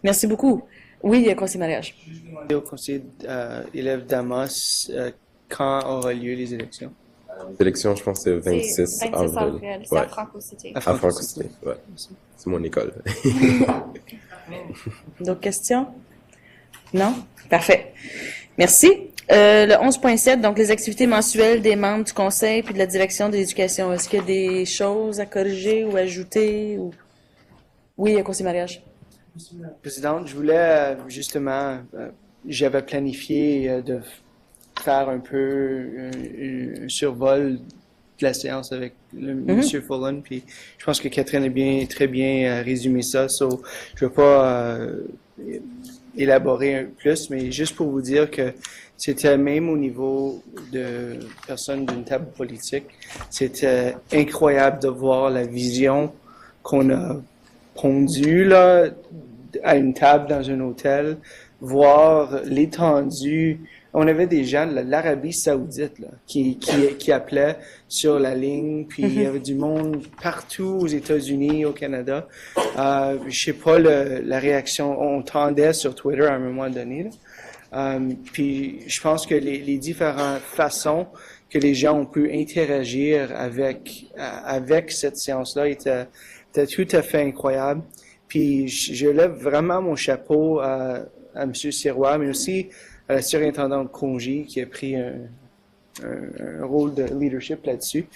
Merci beaucoup. Oui, conseiller mariage. Je vais demander au conseiller élève d'Amos quand aura lieu les élections? Les élections, je pense, c'est le 26 avril. C'est à Franco-Cité. À Franco-Cité, ouais. C'est mon école. D'autres questions? Non? Parfait. Merci. Le 11.7, donc les activités mensuelles des membres du conseil puis de la direction de l'éducation. Est-ce qu'il y a des choses à corriger ou ajouter? Ou... Oui, conseiller mariage. Présidente, je voulais justement, j'avais planifié de faire un peu un survol de la séance avec M. Fullen, puis je pense que Catherine a très bien résumé ça, so, je ne vais pas élaborer plus, mais juste pour vous dire que c'était même au niveau de personnes d'une table politique, c'était incroyable de voir la vision qu'on a pondue là, à une table dans un hôtel, voir l'étendue. On avait des gens de l'Arabie Saoudite là, qui appelaient sur la ligne, puis il y avait du monde partout aux États-Unis, au Canada. Je sais pas la réaction. On tendait sur Twitter à un moment donné. Là. Puis je pense que les différentes façons que les gens ont pu interagir avec cette séance-là était tout à fait incroyable. Puis je lève vraiment mon chapeau à M. Sirois, mais aussi à la surintendante Congé qui a pris un rôle de leadership là-dessus.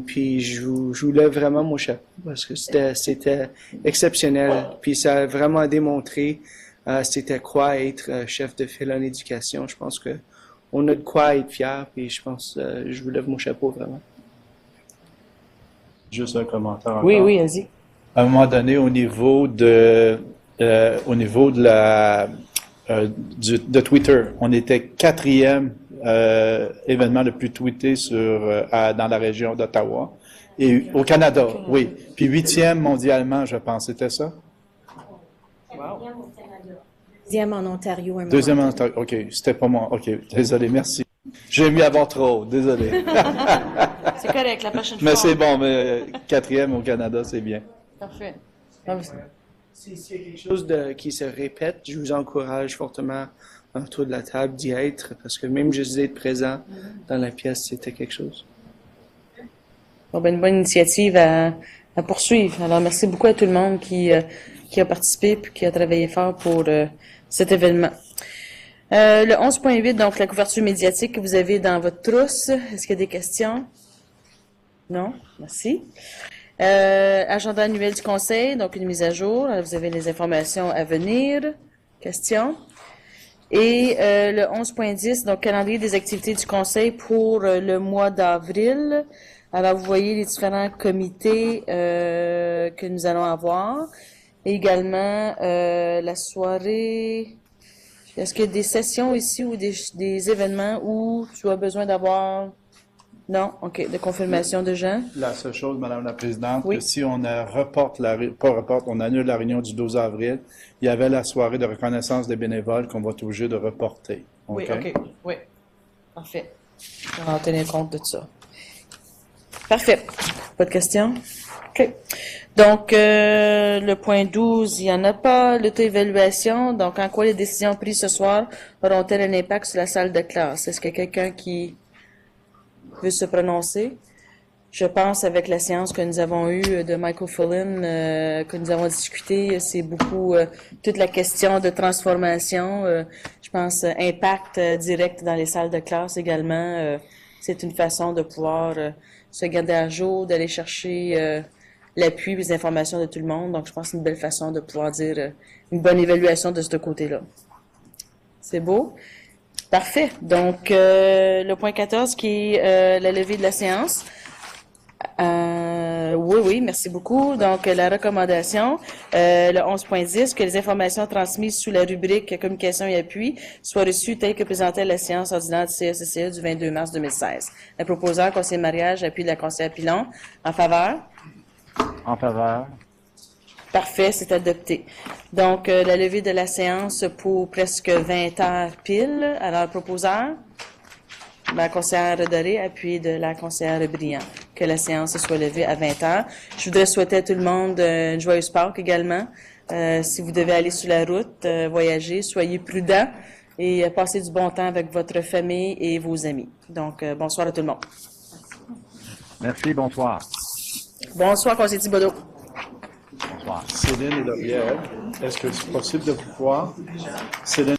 Puis je vous lève vraiment mon chapeau parce que c'était exceptionnel. Puis ça a vraiment démontré c'était quoi être chef de file en éducation. Je pense que on a de quoi être fier. Puis je pense je vous lève mon chapeau vraiment. Juste un commentaire encore. Oui, vas-y. À un moment donné, au niveau de Twitter, on était 4e événement le plus tweeté dans la région d'Ottawa et au Canada, oui. Puis 8e mondialement, je pense, c'était ça? Deuxième en Ontario. Deuxième en Ontario, OK. C'était pas moi. OK, désolé, merci. J'ai mis avoir trop haut, désolé. C'est correct, la prochaine fois. Mais c'est bon, mais 4e au Canada, c'est bien. Parfait. S'il y a quelque chose qui se répète, je vous encourage fortement autour de la table d'y être, parce que même juste d'être présent dans la pièce, c'était quelque chose. Bon, une bonne initiative à poursuivre. Alors, merci beaucoup à tout le monde qui a participé et qui a travaillé fort pour cet événement. Le 11.8, donc la couverture médiatique que vous avez dans votre trousse. Est-ce qu'il y a des questions? Non? Merci. Agenda annuel du Conseil, donc une mise à jour. Alors, vous avez les informations à venir. Questions? Et le 11.10, donc calendrier des activités du Conseil pour le mois d'avril. Alors, vous voyez les différents comités que nous allons avoir. Et également, la soirée... Est-ce qu'il y a des sessions ici ou des événements où tu as besoin d'avoir... Non? OK. De confirmation de gens? La seule chose, Madame la Présidente, oui. que si on on annule la réunion du 12 avril, il y avait la soirée de reconnaissance des bénévoles qu'on va être obligé de reporter. Oui, OK. Oui. Parfait. On va en tenir compte de ça. Parfait. Pas de questions? OK. Donc, le point 12, il n'y en a pas. L'auto-évaluation. Donc, en quoi les décisions prises ce soir auront-elles un impact sur la salle de classe? Est-ce qu'il y a quelqu'un qui veut se prononcer? Je pense, avec la séance que nous avons eue de Michael Fullen, que nous avons discuté, c'est beaucoup toute la question de transformation. Je pense impact direct dans les salles de classe également. C'est une façon de pouvoir se garder à jour, d'aller chercher l'appui et les informations de tout le monde. Donc, je pense que c'est une belle façon de pouvoir dire une bonne évaluation de ce côté-là. C'est beau? Parfait. Donc, le point 14 qui est la levée de la séance. Oui, merci beaucoup. Donc, la recommandation, le 11.10, que les informations transmises sous la rubrique communication et appui soient reçues telles que présentées à la séance ordinaire du CECCE du 22 mars 2016. Le proposeur, conseiller mariage, appui de la conseillère Pilon. En faveur? En faveur. Parfait, c'est adopté. Donc, la levée de la séance pour presque 20 heures pile. Alors, proposeur? La conseillère Doré, appuyée de la conseillère Brillant, que la séance soit levée à 20 heures. Je voudrais souhaiter à tout le monde une joyeuse Pâques également. Si vous devez aller sur la route, voyager, soyez prudents et passez du bon temps avec votre famille et vos amis. Donc, bonsoir à tout le monde. Merci, bonsoir. Bonsoir, conseiller Thibodeau. Bonsoir. Céline est derrière. Est-ce que c'est possible de vous voir? Céline.